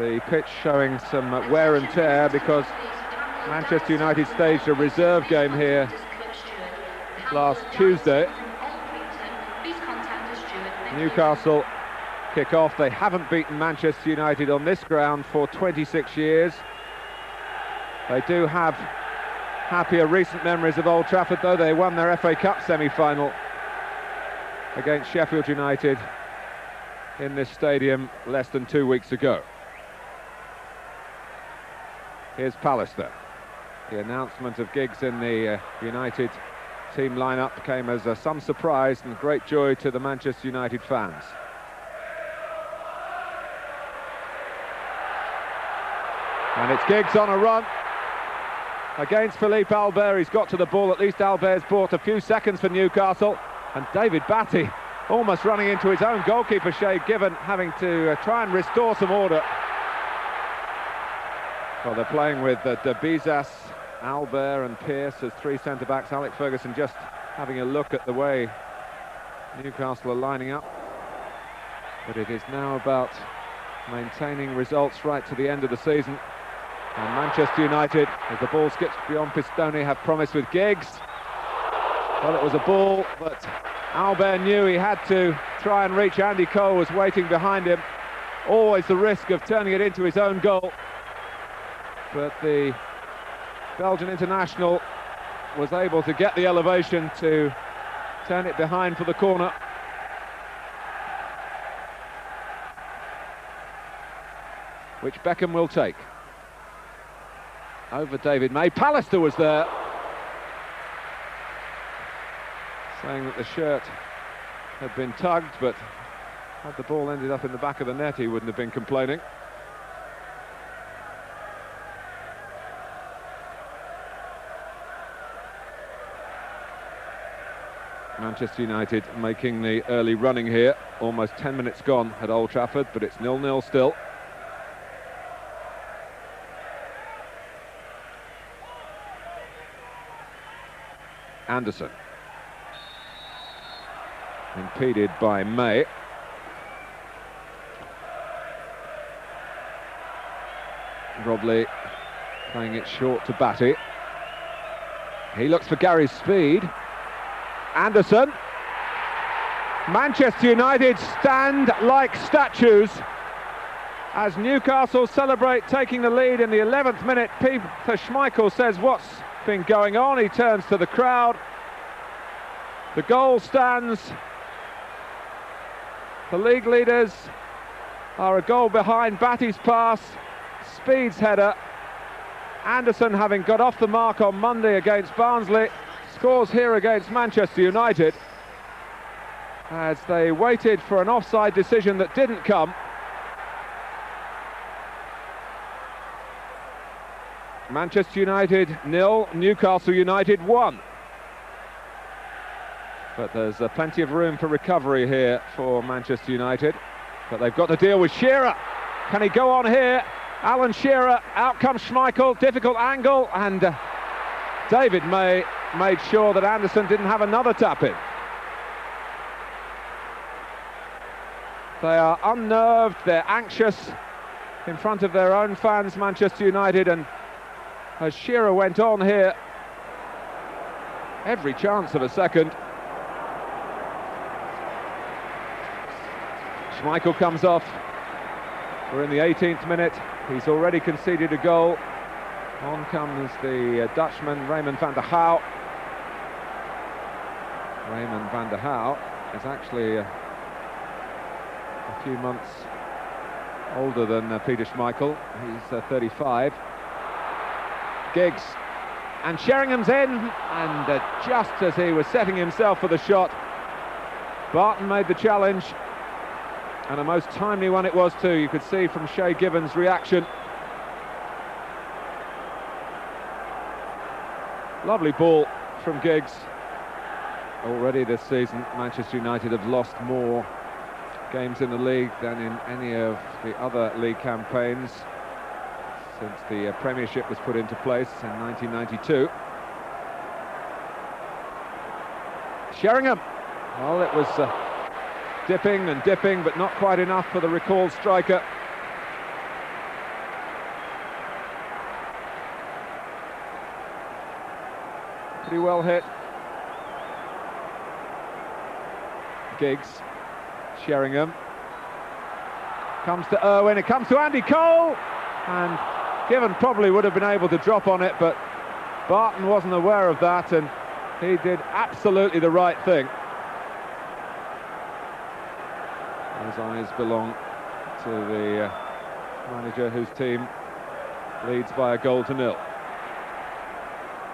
The pitch showing some wear and tear because Manchester United staged a reserve game here last Tuesday. Newcastle kick off. They haven't beaten Manchester United on this ground for 26 years. They do have happier recent memories of Old Trafford, though. They won their FA Cup semi-final against Sheffield United in this stadium less than 2 weeks ago. Here's Pallister. The announcement of Giggs in the United team lineup came as some surprise and great joy to the Manchester United fans. And it's Giggs on a run against Philippe Albert. He's got to the ball. At least Albert's bought a few seconds for Newcastle. And David Batty almost running into his own goalkeeper, Given, having to try and restore some order. Well, they're playing with Dabizas, Albert and Pearce as three centre-backs. Alex Ferguson just having a look at the way Newcastle are lining up. But it is now about maintaining results right to the end of the season. And Manchester United, as the ball skips beyond Pistone, have promised with Giggs. Well, it was a ball, but Albert knew he had to try and reach. Andy Cole was waiting behind him. Always the risk of turning it into his own goal. But the Belgian international was able to get the elevation to turn it behind for the corner. Which Beckham will take. Over David May. Pallister was there, saying that the shirt had been tugged, but had the ball ended up in the back of the net, he wouldn't have been complaining. Manchester United making the early running here. Almost 10 minutes gone at Old Trafford, but it's 0-0 still. Andersson. Impeded by May. Robley playing it short to Batty. He looks for Gary's speed. Andersson. Manchester United stand like statues as Newcastle celebrate taking the lead in the 11th minute. Peter Schmeichel says, "What's been going on?" He turns to the crowd. The goal stands. The league leaders are a goal behind. Batty's pass, Speed's header. Andersson, having got off the mark on Monday against Barnsley, scores here against Manchester United as they waited for an offside decision that didn't come. Manchester United 0, Newcastle United 1. But there's plenty of room for recovery here for Manchester United. But they've got to deal with Shearer. Can he go on here? Alan Shearer, out comes Schmeichel, difficult angle, and David May made sure that Andersson didn't have another tap-in. They are unnerved, they're anxious in front of their own fans, Manchester United, and as Shearer went on here, every chance of a second. Schmeichel comes off. We're in the 18th minute. He's already conceded a goal. On comes the Dutchman, Raymond van der Gouw. Raymond van der Gouw is actually a few months older than Peter Schmeichel. He's 35. Giggs, and Sheringham's in, and just as he was setting himself for the shot, Barton made the challenge, and a most timely one it was too. You could see from Shay Gibbons' reaction. Lovely ball from Giggs. Already this season, Manchester United have lost more games in the league than in any of the other league campaigns since the Premiership was put into place in 1992. Sheringham, well, it was dipping and dipping, but not quite enough for the recalled striker. Pretty well hit. Giggs, Sheringham. Comes to Irwin, it comes to Andy Cole, and Given probably would have been able to drop on it, but Barton wasn't aware of that, and he did absolutely the right thing. His eyes belong to the manager whose team leads by a 1-0.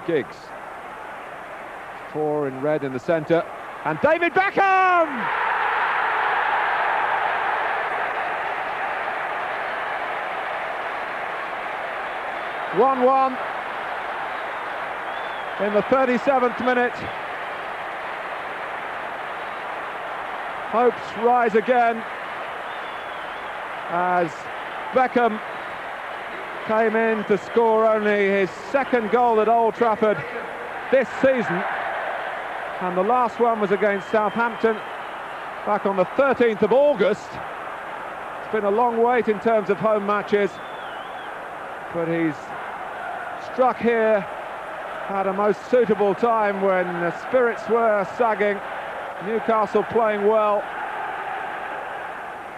Giggs, 4 in red in the centre, and David Beckham! (1-1) in the 37th minute. Hopes rise again as Beckham came in to score only his second goal at Old Trafford this season, and the last one was against Southampton back on the 13th of August. It's been a long wait in terms of home matches, but he's struck here at a most suitable time when the spirits were sagging. Newcastle playing well.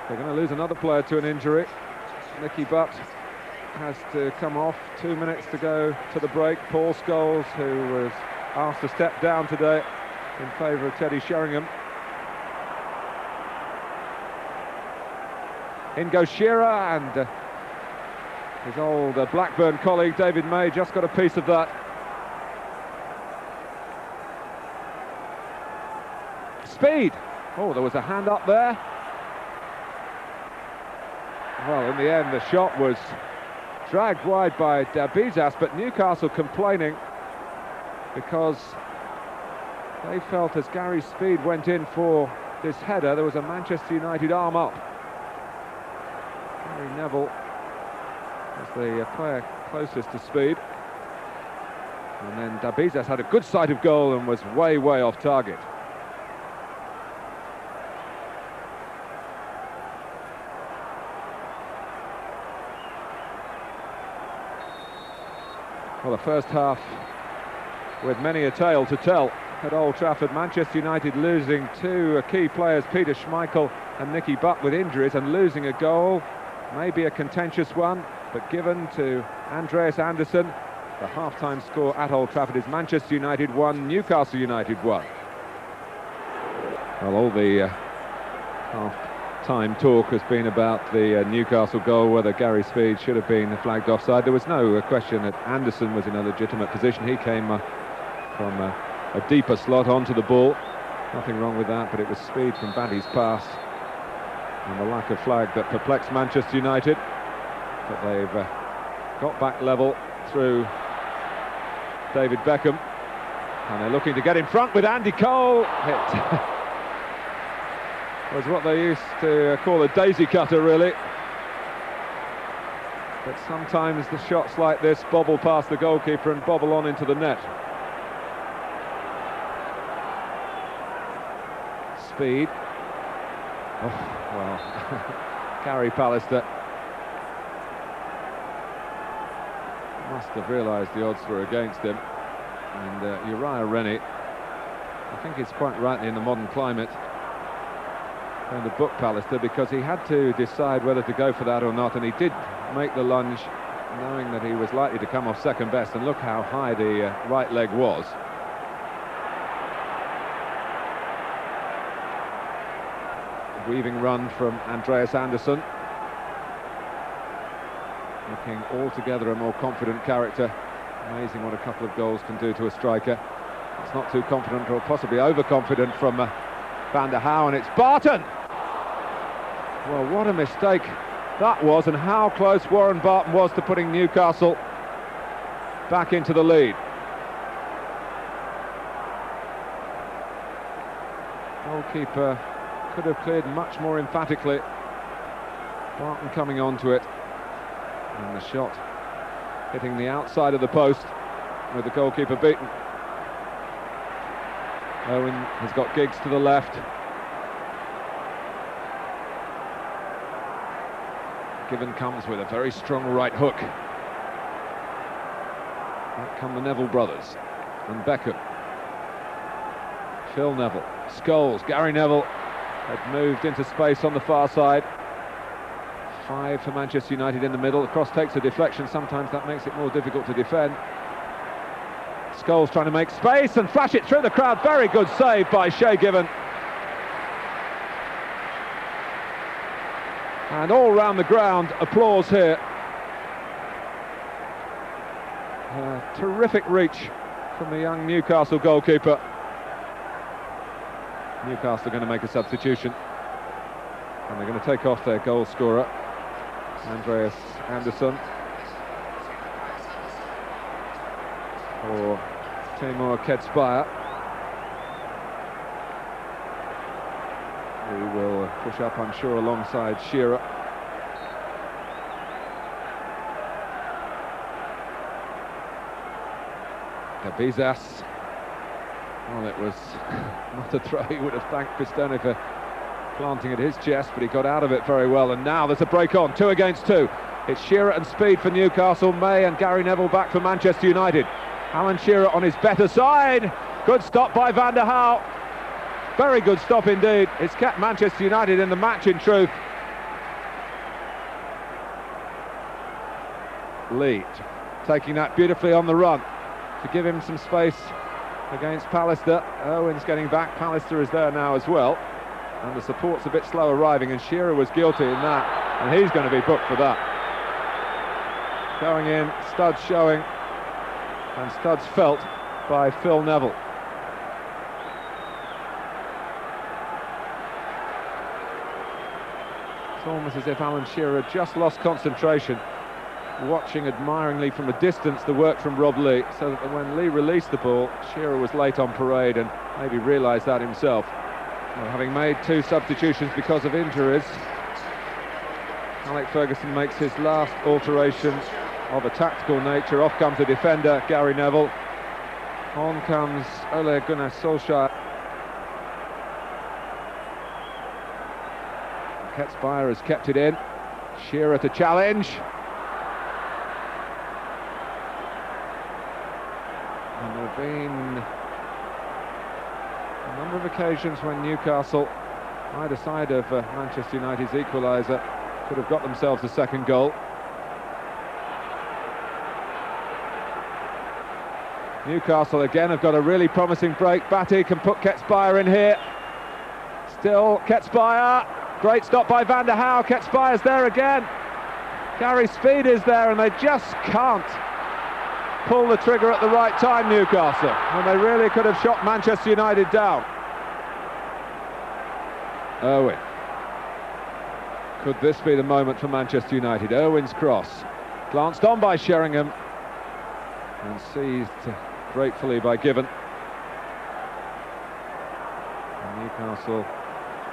They're going to lose another player to an injury. Nicky Butt has to come off. 2 minutes to go to the break. Paul Scholes, who was asked to step down today in favour of Teddy Sheringham. In goes Shearer, and his old Blackburn colleague David May just got a piece of that. Speed. Oh, there was a hand up there. Well, in the end, the shot was dragged wide by Dabizas, but Newcastle complaining because they felt as Gary Speed went in for this header, there was a Manchester United arm up. Gary Neville was the player closest to Speed. And then Dabizas had a good sight of goal and was way off target. Well, the first half with many a tale to tell at Old Trafford. Manchester United losing two key players, Peter Schmeichel and Nicky Butt, with injuries, and losing a goal, maybe a contentious one, but given to Andreas Andersson. The half-time score at Old Trafford is Manchester United 1, Newcastle United 1. Well, all the half-time talk has been about the Newcastle goal, whether Gary Speed should have been flagged offside. There was no question that Andersson was in a legitimate position. He came from a deeper slot onto the ball. Nothing wrong with that, but it was Speed from Batty's pass and the lack of flag that perplexed Manchester United. But they've got back level through David Beckham, and they're looking to get in front with Andy Cole. It was what they used to call a daisy cutter, really. But sometimes the shots like this bobble past the goalkeeper and bobble on into the net. Speed. Oh, well, Gary Pallister must have realised the odds were against him. And Uriah Rennie, I think it's quite rightly in the modern climate, going to book Pallister, because he had to decide whether to go for that or not, and he did make the lunge knowing that he was likely to come off second best, and look how high the right leg was. Weaving run from Andreas Andersson. Looking altogether a more confident character. Amazing what a couple of goals can do to a striker. It's not too confident, or possibly overconfident, from Van der Houw, and it's Barton! Well, what a mistake that was, and how close Warren Barton was to putting Newcastle back into the lead. Goalkeeper could have cleared much more emphatically. Barton coming onto it, and the shot hitting the outside of the post with the goalkeeper beaten. Irwin has got Giggs to the left. Given comes with a very strong right hook. Out come the Neville brothers and Beckham. Phil Neville, Scholes, Gary Neville had moved into space on the far side. 5 for Manchester United in the middle. The cross takes a deflection, sometimes that makes it more difficult to defend. Scholes trying to make space and flash it through the crowd. Very good save by Shea Given. And all round the ground, applause here. Terrific reach from the young Newcastle goalkeeper. Newcastle are going to make a substitution, and they're going to take off their goal scorer, Andersson, for Ketsbaia, who will push up, I'm sure, alongside Shearer. Dabizas. Well, it was not a throw. He would have thanked Pistone for planting at his chest, but he got out of it very well. And now there's a break on, 2 against 2. It's Shearer and speed for Newcastle. May and Gary Neville back for Manchester United. Alan Shearer on his better side. Good stop by Van der Haar. Very good stop indeed. It's kept Manchester United in the match, in truth. Lead, taking that beautifully on the run to give him some space against Pallister. Irwin's getting back. Pallister is there now as well, and the support's a bit slow arriving, and Shearer was guilty in that, and he's going to be booked for that. Going in, studs showing, and studs felt by Phil Neville. It's almost as if Alan Shearer had just lost concentration, watching admiringly from a distance the work from Rob Lee, so that when Lee released the ball, Shearer was late on parade and maybe realised that himself. Well, having made 2 substitutions because of injuries, Alex Ferguson makes his last alteration of a tactical nature. Off comes the defender, Gary Neville. On comes Ole Gunnar Solskjaer. Ketsbaia has kept it in. Shearer to challenge. And there have been a number of occasions when Newcastle, either side of Manchester United's equaliser, could have got themselves a second goal. Newcastle again have got a really promising break. Batty can put Ketsbaia in here. Still Ketsbaia. Great stop by Van der Haar. Ketsbaia's there again. Gary Speed is there, and they just can't pull the trigger at the right time, Newcastle, and they really could have shot Manchester United down. Irwin. Could this be the moment for Manchester United? Irwin's cross, glanced on by Sheringham and seized gratefully by Given. And Newcastle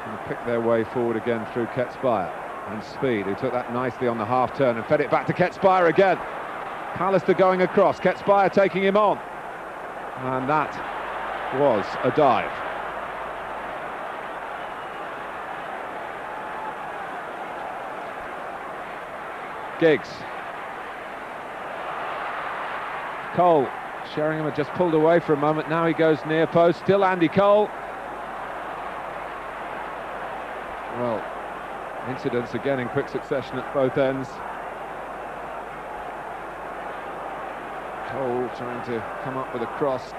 can pick their way forward again through Ketsbaia and Speed, who took that nicely on the half turn and fed it back to Ketsbaia again. Pallister going across, Ketsbaia taking him on, and that was a dive. Giggs. Cole. Sheringham had just pulled away for a moment, now he goes near post, still Andy Cole. Well, incidents again in quick succession at both ends. Cole trying to come up with a cross.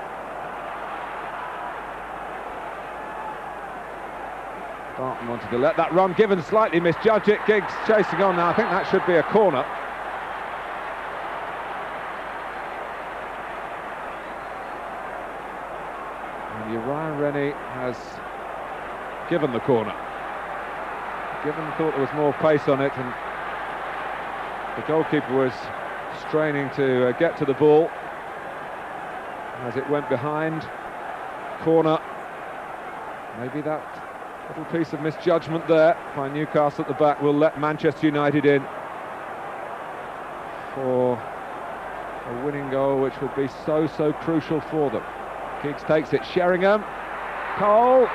Barton wanted to let that run, Given slightly misjudged it. Giggs chasing on now, I think that should be a corner. And Uriah Rennie has given the corner. Given thought there was more pace on it, and the goalkeeper was straining to get to the ball as it went behind. Corner. Maybe that little piece of misjudgment there by Newcastle at the back will let Manchester United in for a winning goal, which would be so crucial for them. Giggs takes it, Sheringham, Cole,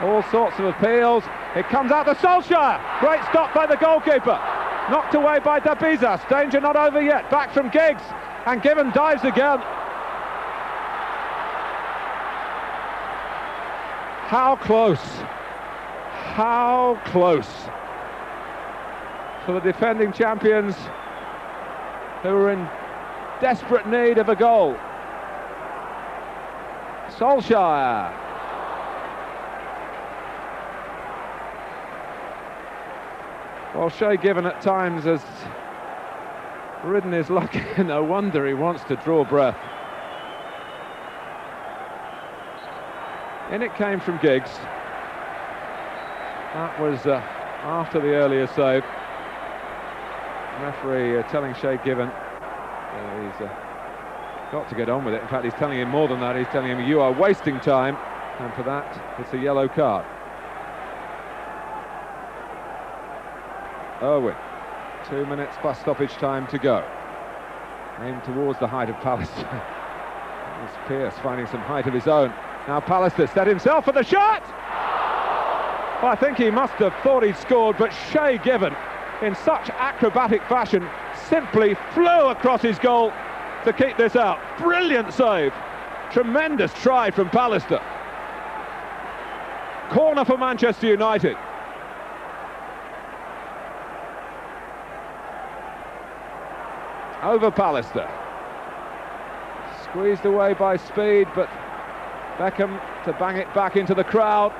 all sorts of appeals. It comes out to Solskjaer. Great stop by the goalkeeper. Knocked away by Dabizas. Danger not over yet. Back from Giggs, and Given dives again. How close? How close? For the defending champions, who were in desperate need of a goal. Solskjaer. Well, Shay Given at times has ridden his luck. No wonder he wants to draw breath. In it came from Giggs. That was after the earlier save. Referee telling Shay Given he's got to get on with it. In fact, he's telling him more than that. He's telling him, you are wasting time, and for that it's a yellow card. Irwin, 2 minutes plus stoppage time to go. Aimed towards the height of Pallister. It's Pearce finding some height of his own. Now Pallister set himself for the shot! Well, I think he must have thought he'd scored, but Shay Given, in such acrobatic fashion, simply flew across his goal to keep this out. Brilliant save. Tremendous try from Pallister. Corner for Manchester United. Over Pallister. Squeezed away by speed, but Beckham to bang it back into the crowd.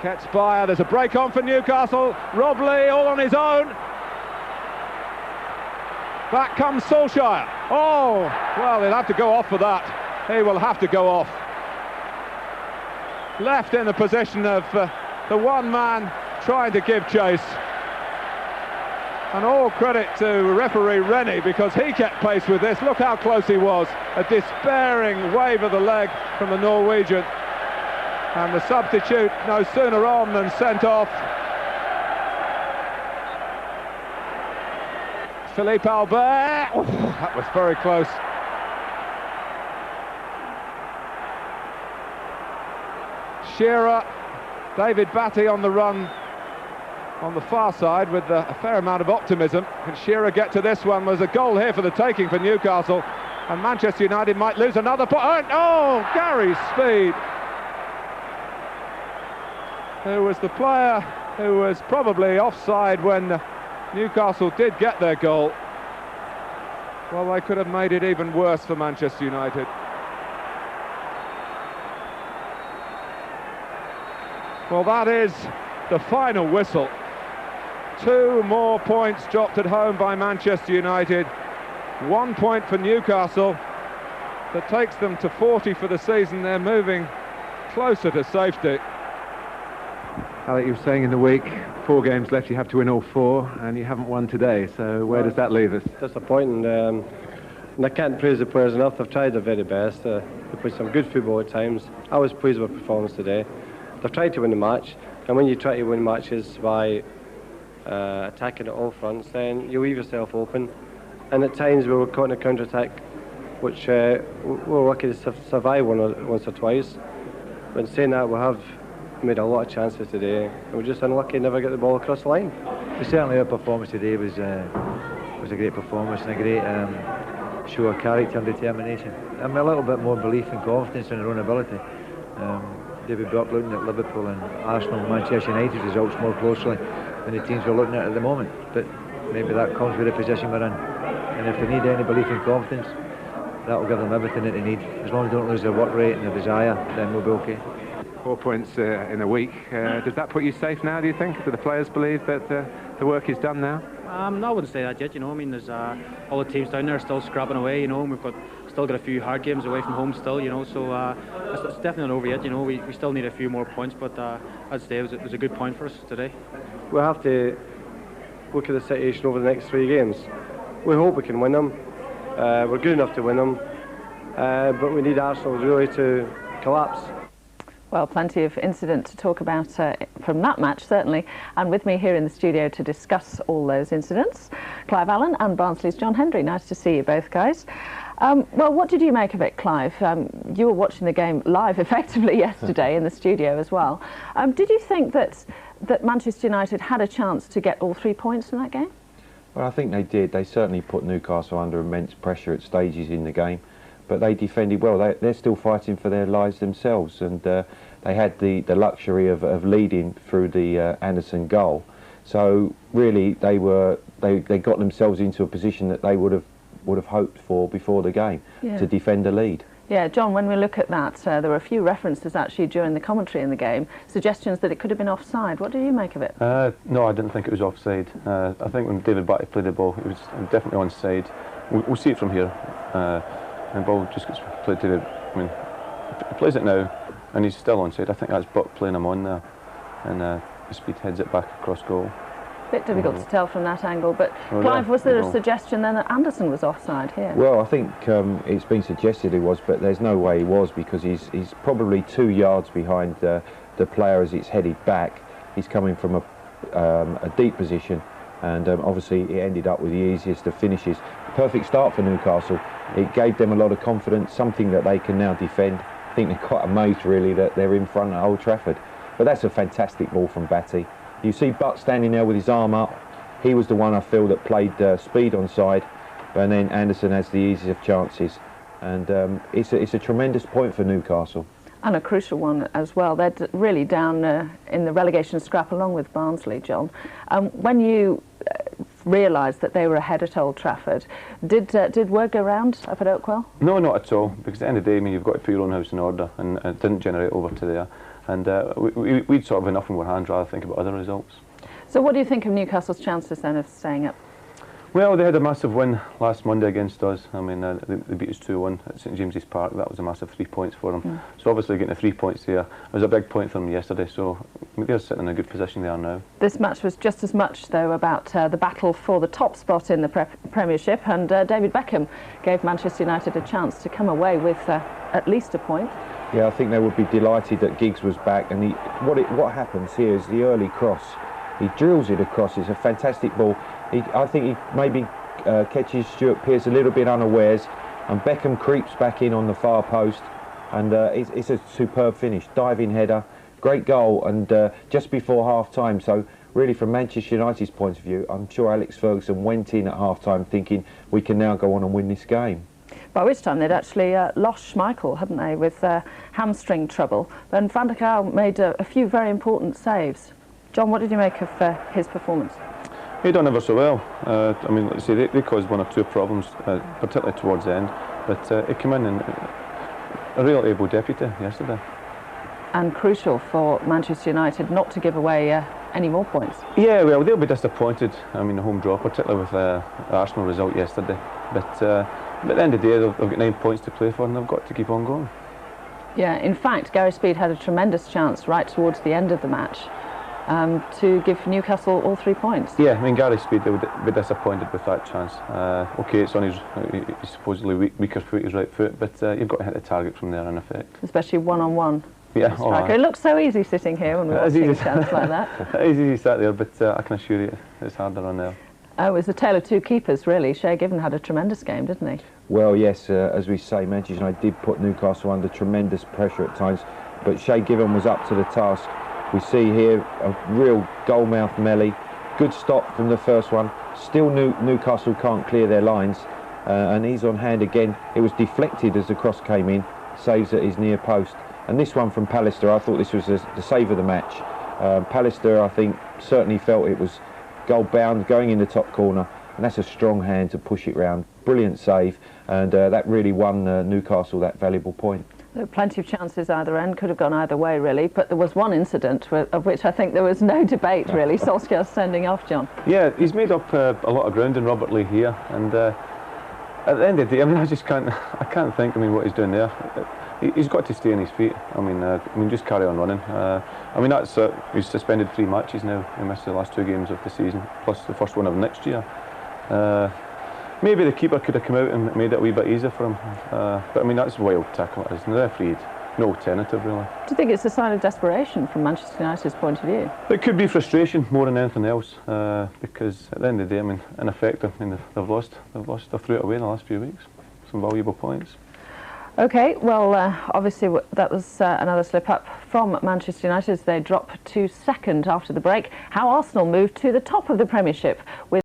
Ketsbaia, there's a break on for Newcastle. Rob Lee all on his own. Back comes Solskjaer. Oh, well, he'll have to go off for that. He will have to go off. Left in the position of the one man trying to give chase. And all credit to referee Rennie, because he kept pace with this. Look how close he was. A despairing wave of the leg from the Norwegian. And the substitute no sooner on than sent off. Philippe Albert. Oh, that was very close. Shearer, David Batty on the run on the far side with a fair amount of optimism. Can Shearer get to this one? There's a goal here for the taking for Newcastle, and Manchester United might lose another point. Oh, Gary's speed. Who was the player who was probably offside when Newcastle did get their goal. Well, they could have made it even worse for Manchester United. Well, that is the final whistle. 2 more points dropped at home by Manchester United. 1 point for Newcastle. That takes them to 40 for the season. They're moving closer to safety. Alec, you were saying in the week, 4 games left, you have to win all 4, and you haven't won today, so where does that leave us? Disappointing, and I can't praise the players enough. They've tried their very best. They played some good football at times. I was pleased with their performance today. They've tried to win the match, and when you try to win matches by attacking at all fronts, then you leave yourself open, and at times we were caught in a counter-attack, which we were lucky to survive once or twice. But in saying that, we have made a lot of chances today, and we're just unlucky never get the ball across the line. Certainly our performance today was a great performance and a great show of character and determination. I'm a little bit more belief and confidence in our own ability. David Buck looking at Liverpool and Arsenal and Manchester United results more closely than the teams we're looking at the moment, but maybe that comes with the position we're in, and if they need any belief and confidence, that will give them everything that they need. As long as they don't lose their work rate and their desire, then we'll be okay. 4 points in a week. Does that put you safe now, do you think? Do the players believe that the work is done now? No, I wouldn't say that yet, you know. I mean, there's all the teams down there still scrapping away, you know, and we've still got a few hard games away from home still, you know, so it's definitely not over yet, you know. We still need a few more points, but I'd say it was a good point for us today. We'll have to look at the situation over the next 3 games. We hope we can win them. We're good enough to win them, but we need Arsenal really to collapse. Well, plenty of incident to talk about from that match, certainly. And with me here in the studio to discuss all those incidents, Clive Allen and Barnsley's John Hendry. Nice to see you both, guys. Well, what did you make of it, Clive? You were watching the game live, effectively, yesterday in the studio as well. Did you think that Manchester United had a chance to get all 3 points in that game? Well, I think they did. They certainly put Newcastle under immense pressure at stages in the game. but they defended well. They're still fighting for their lives themselves, and they had the luxury of leading through the Andersson goal. So really, they got themselves into a position that they would have hoped for before the game, to defend a lead. Yeah, John, when we look at that, there were a few references actually during the commentary in the game, suggestions that it could have been offside. What do you make of it? No, I didn't think it was offside. I think when David Batty played the ball, it was definitely onside. We'll see it from here. And the ball just gets played to he plays it now, and he's still onside. I think that's Buck playing him on there, and the speed heads it back across goal. Bit difficult to tell from that angle, but Clive, was there a suggestion then that Andersson was offside here? Well, I think it's been suggested he was, but there's no way he was, because he's probably 2 yards behind the player as it's headed back. He's coming from a deep position, and obviously it ended up with the easiest of finishes. Perfect start for Newcastle. It gave them a lot of confidence, something that they can now defend. I think they're quite amazed really that they're in front at Old Trafford. But that's a fantastic ball from Batty. You see Buck standing there with his arm up. He was the one, I feel, that played speed on side, and then Andersson has the easiest of chances. And it's a tremendous point for Newcastle. And a crucial one as well. They're really down in the relegation scrap along with Barnsley, John. When you realised that they were ahead at Old Trafford, did word go round up at Oakwell? No, not at all, because at the end of the day, you've got to put your own house in order, and it didn't generate over to there. And we'd sort of enough in our hands rather think about other results. So what do you think of Newcastle's chances then of staying up? Well, they had a massive win last Monday against us. I mean, they beat us 2-1 at St James's Park. That was a massive 3 points for them. So obviously getting the 3 points there was a big point for them yesterday. So they're sitting in a good position they are now. This match was just as much, though, about the battle for the top spot in the Premiership. And David Beckham gave Manchester United a chance to come away with at least a point. Yeah, I think they would be delighted that Giggs was back. And what happens here is the early cross. He drills it across. It's a fantastic ball. I think he maybe catches Stuart Pearce a little bit unawares, and Beckham creeps back in on the far post, and it's a superb finish. Diving header, great goal, and just before half-time. So really, from Manchester United's point of view, I'm sure Alex Ferguson went in at half-time thinking we can now go on and win this game. By which time they'd actually lost Schmeichel, hadn't they, with hamstring trouble. And Van der Gouw made a few very important saves. John, what did you make of his performance? He done ever so well. I mean, like I say, they caused 1 or 2 problems, particularly towards the end. But he came in and a real able deputy yesterday. And crucial for Manchester United not to give away any more points. Yeah, well, they'll be disappointed. I mean, the home draw, particularly with the Arsenal result yesterday. But at the end of the day, they've got 9 points to play for, and they've got to keep on going. Yeah, in fact, Gary Speed had a tremendous chance right towards the end of the match to give Newcastle all 3 points. Yeah, I mean, Gary Speed, they would be disappointed with that chance. OK, it's on his supposedly weaker foot, his right foot, but you've got to hit the target from there in effect. Especially one-on-one. Yeah, It looks so easy sitting here when we're watching a chance like that. It is easy sat there, but I can assure you it's harder on there. Oh, it was a tale of 2 keepers, really. Shea Given had a tremendous game, didn't he? Well, yes, as we say, Manchester United did put Newcastle under tremendous pressure at times, but Shea Given was up to the task. We see here a real goal-mouth melee. Good stop from the first one. Still Newcastle can't clear their lines, and he's on hand again. It was deflected as the cross came in, saves at his near post. And this one from Pallister, I thought this was the save of the match. Pallister, I think, certainly felt it was goal-bound, going in the top corner, and that's a strong hand to push it round. Brilliant save, and that really won Newcastle that valuable point. There were plenty of chances either end, could have gone either way really, but there was one incident of which I think there was no debate really. Solskjaer sending off, John. Yeah, he's made up a lot of ground in Robert Lee here, and at the end of the day, I mean, I can't think, I mean, what he's doing there. He's got to stay on his feet. I mean, just carry on running. I mean, that's he's suspended 3 matches now. He missed the last 2 games of the season, plus the first one of next year. Maybe the keeper could have come out and made it a wee bit easier for him. But I mean, that's a wild tackle. There's no referee, no alternative really. Do you think it's a sign of desperation from Manchester United's point of view? It could be frustration more than anything else, because at the end of the day, I mean, in effect, I mean, they've lost their through it away in the last few weeks. Some valuable points. OK, well, obviously that was another slip-up from Manchester United as they drop to second after the break. How Arsenal moved to the top of the Premiership with